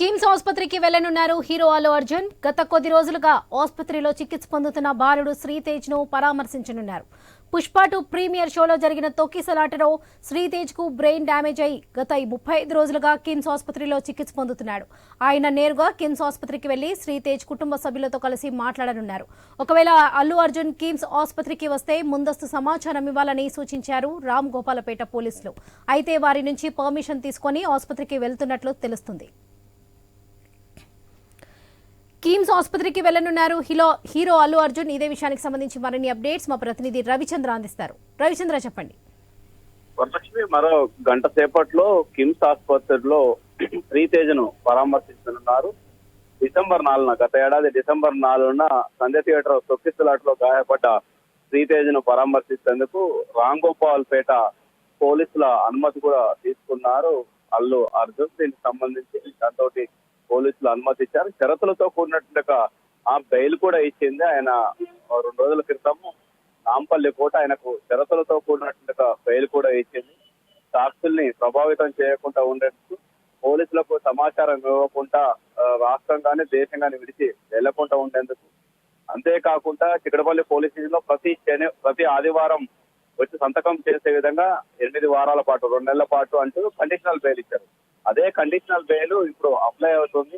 కిమ్స్ ఆసుపత్రికి వెళ్లనున్నారు హీరో అల్లు అర్జున్. గత కొద్ది రోజులుగా ఆసుపత్రిలో చికిత్స పొందుతున్న బాలుడు శ్రీతేజ్ ను పరామర్శించనున్నారు. పుష్ప 2 ప్రీమియర్ షోలో జరిగిన తొక్కిసలాటలో శ్రీతేజ్ కు బ్రెయిన్ డ్యామేజ్ అయి గత 35 రోజులుగా కిమ్స్ ఆసుపత్రిలో చికిత్స పొందుతున్నాడు. ఆయన నేరుగా కిమ్స్ ఆసుపత్రికి వెళ్లి శ్రీతేజ్ కుటుంబ సభ్యులతో కలిసి మాట్లాడనున్నారు. ఒకవేళ అల్లు అర్జున్ కిమ్స్ ఆసుపత్రికి వస్తే ముందస్తు సమాచారం ఇవ్వాలని సూచించారు రామ్ గోపాలపేట పోలీసులు. అయితే వారి నుంచి పర్మిషన్ తీసుకుని ఆసుపత్రికి వెళ్తున్నట్లు తెలుస్తుంది. కిమ్స్ ఆసుపత్రికి వెళ్లనున్నారు హీరో అల్లు అర్జున్. ఇదే విషయానికి సంబంధించి మరిన్ని అప్డేట్స్ మా ప్రతినిధి రవిచంద్ర అందిస్తారు. రవిచంద్ర, చెప్పండి. వరలక్ష్మి, మరో గంట సేపట్లో కిమ్స్ ఆసుపత్రిలో శ్రీతేజ్ ను పరామర్శించనున్నారు. డిసెంబర్ 4న, గత ఏడాది డిసెంబర్ 4న సంధ్య థియేటర్ తొక్కిసలాటలో గాయపడ్డ శ్రీతేజ్ ను పరామర్శించేందుకు రాంగోపాల్పేట పోలీసుల అనుమతి కూడా తీసుకున్నారు అల్లు అర్జున్. దీనికి సంబంధించి దాంతో పోలీసులు అనుమతి ఇచ్చారు. షరతులతో కూడినట్టుగా ఆ బెయిల్ కూడా ఇచ్చింది. ఆయన 2 రోజుల క్రితం నాంపల్లి కోర్టు ఆయనకు షరతులతో కూడినట్టుగా బెయిల్ కూడా ఇచ్చింది. సాక్షుల్ని ప్రభావితం చేయకుండా ఉండేందుకు, పోలీసులకు సమాచారం ఇవ్వకుండా రాష్ట్రంగానే దేశంగానే విడిచి వెళ్లకుండా ఉండేందుకు, అంతేకాకుండా చిక్కడపల్లి పోలీస్ స్టేషన్ లో ప్రతి ఆదివారం వచ్చి సంతకం చేసే విధంగా 8 వారాల పాటు, 2 నెలల పాటు అంటూ కండిషనల్ బెయిల్ ఇచ్చారు. అదే కండిషనల్ బెయిల్ ఇప్పుడు అప్లై అవుతుంది.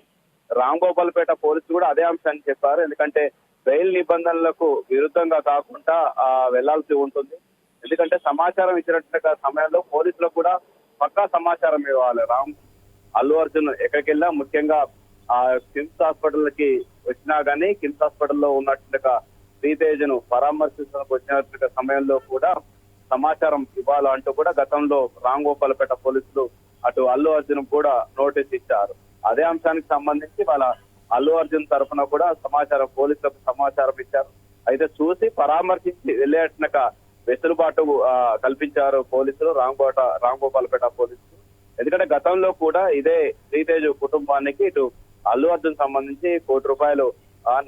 రామ్ గోపాల్పేట పోలీసులు కూడా అదే అంశాన్ని చెప్పారు. ఎందుకంటే బెయిల్ నిబంధనలకు విరుద్ధంగా కాకుండా వెళ్లాల్సి ఉంటుంది. ఎందుకంటే సమాచారం ఇచ్చినట్టుగా సమయంలో పోలీసులకు కూడా పక్కా సమాచారం ఇవ్వాలి. అల్లు అర్జున్ ఎక్కడికి వెళ్ళా, ముఖ్యంగా ఆ కిమ్స్ హాస్పిటల్ కి వచ్చినా గానీ కిమ్స్ హాస్పిటల్లో ఉన్నట్టుగా శ్రీతేజ్ ను పరామర్శించడానికి వచ్చినట్టుగా సమయంలో కూడా సమాచారం ఇవ్వాలంటూ కూడా గతంలో రామ్ గోపాల్పేట పోలీసులు అటు అల్లు అర్జున్ కూడా నోటీస్ ఇచ్చారు. అదే అంశానికి సంబంధించి వాళ్ళ అల్లు అర్జున్ తరఫున కూడా పోలీసులకు సమాచారం ఇచ్చారు. అయితే చూసి పరామర్శించి వెళ్ళేట్టుగా వెసులుబాటు కల్పించారు పోలీసులు, రామ్ గోపాల్పేట పోలీసులు. ఎందుకంటే గతంలో కూడా ఇదే శ్రీతేజ్ కుటుంబానికి ఇటు అల్లు అర్జున్ సంబంధించి ₹1 కోటి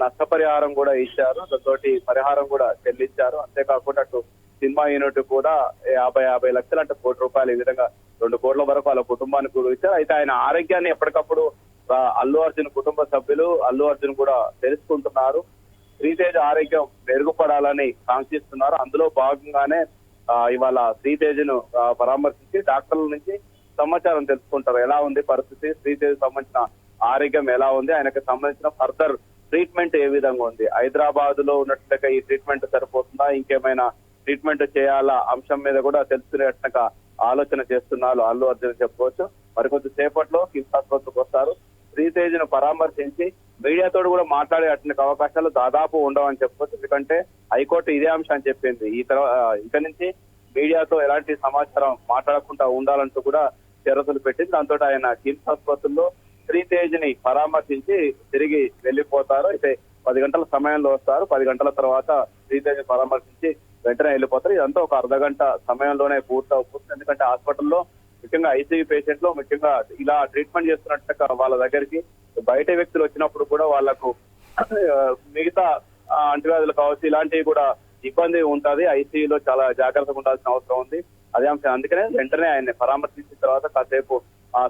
నష్టపరిహారం కూడా ఇచ్చారు. దాంతో పరిహారం కూడా చెల్లించారు. అంతేకాకుండా అటు సినిమా యూనిట్ కూడా 50 లక్షలు అంటే ₹1 ఈ విధంగా 2 కోట్ల వరకు వాళ్ళ కుటుంబానికి కూడా ఇచ్చారు. అయితే ఆయన ఆరోగ్యాన్ని ఎప్పటికప్పుడు అల్లు అర్జున్ కుటుంబ సభ్యులు, అల్లు అర్జున్ కూడా తెలుసుకుంటున్నారు. శ్రీతేజ్ ఆరోగ్యం మెరుగుపడాలని కాంక్షిస్తున్నారు. అందులో భాగంగానే ఇవాళ శ్రీతేజ్ ను పరామర్శించి డాక్టర్ల నుంచి సమాచారం తెలుసుకుంటారు. ఎలా ఉంది పరిస్థితి, శ్రీతేజ్ సంబంధించిన ఆరోగ్యం ఎలా ఉంది, ఆయనకు సంబంధించిన ఫర్దర్ ట్రీట్మెంట్ ఏ విధంగా ఉంది, హైదరాబాద్ లో ఉన్నట్టుగా ఈ ట్రీట్మెంట్ సరిపోతుందా, ఇంకేమైనా ట్రీట్మెంట్ చేయాలా అంశం మీద కూడా తెలుసుకునేట్టుగా ఆలోచన చేస్తున్నారు అల్లు అర్జున్ చెప్పుకోవచ్చు. మరికొద్ది సేపట్లో కిమ్స్ ఆసుపత్రికి వస్తారు. శ్రీతేజ్ ను పరామర్శించి మీడియాతో కూడా మాట్లాడే అవకాశాలు దాదాపు ఉండవని చెప్పుకోవచ్చు. ఎందుకంటే హైకోర్టు ఇదే అంశాన్ని చెప్పింది. ఇక నుంచి మీడియాతో ఎలాంటి సమాచారం మాట్లాడకుండా ఉండాలంటూ కూడా షరతులు పెట్టింది. దాంతో ఆయన కిమ్స్ ఆసుపత్రిలో శ్రీతేజ్ ని పరామర్శించి తిరిగి వెళ్లిపోతారు. అయితే 10 గంటల సమయంలో వస్తారు. 10 గంటల తర్వాత శ్రీతేజ్ పరామర్శించి వెంటనే వెళ్ళిపోతారు. ఇదంతా ఒక అర్ధగంట సమయంలోనే పూర్తవుతుంది. ఎందుకంటే హాస్పిటల్లో ముఖ్యంగా ఐసీయూ పేషెంట్లు ముఖ్యంగా ఇలా ట్రీట్మెంట్ చేస్తున్నట్టుగా వాళ్ళ దగ్గరికి బయట వ్యక్తులు వచ్చినప్పుడు కూడా వాళ్లకు మిగతా అంటువ్యాధులు కావచ్చు, ఇలాంటివి కూడా ఇబ్బంది ఉంటుంది. ఐసీయూలో చాలా జాగ్రత్తగా ఉండాల్సిన అవసరం ఉంది. అదే అంశం. అందుకనే వెంటనే ఆయన్ని పరామర్శించిన తర్వాత కాసేపు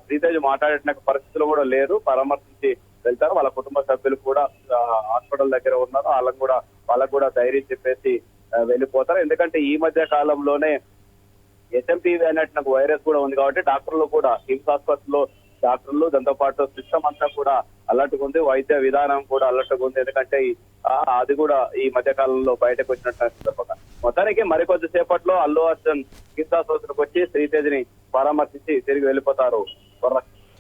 శ్రీతేజ్ మాట్లాడే పరిస్థితులు కూడా లేరు. పరామర్శించి వెళ్తారు. వాళ్ళ కుటుంబ సభ్యులు కూడా హాస్పిటల్ దగ్గర ఉన్నారు. వాళ్ళకు కూడా ధైర్యం చెప్పేసి వెళ్ళిపోతారు. ఎందుకంటే ఈ మధ్య కాలంలోనే HMPV అనేటువంటి వైరస్ కూడా ఉంది కాబట్టి డాక్టర్లు కూడా కిమ్స్ ఆసుపత్రిలో డాక్టర్లు, దాంతో పాటు సిస్టమ్ అంతా కూడా అలర్ట్గా ఉంది. వైద్య విధానం కూడా అలర్ట్గా ఉంది. ఎందుకంటే అది కూడా ఈ మధ్య కాలంలో బయటకు వచ్చినట్టు. మొత్తానికి మరికొద్ది సేపట్లో అల్లు అర్జున్ కిమ్స్ ఆసుపత్రికి వచ్చి శ్రీతేజ్ ని పరామర్శించి తిరిగి వెళ్ళిపోతారు.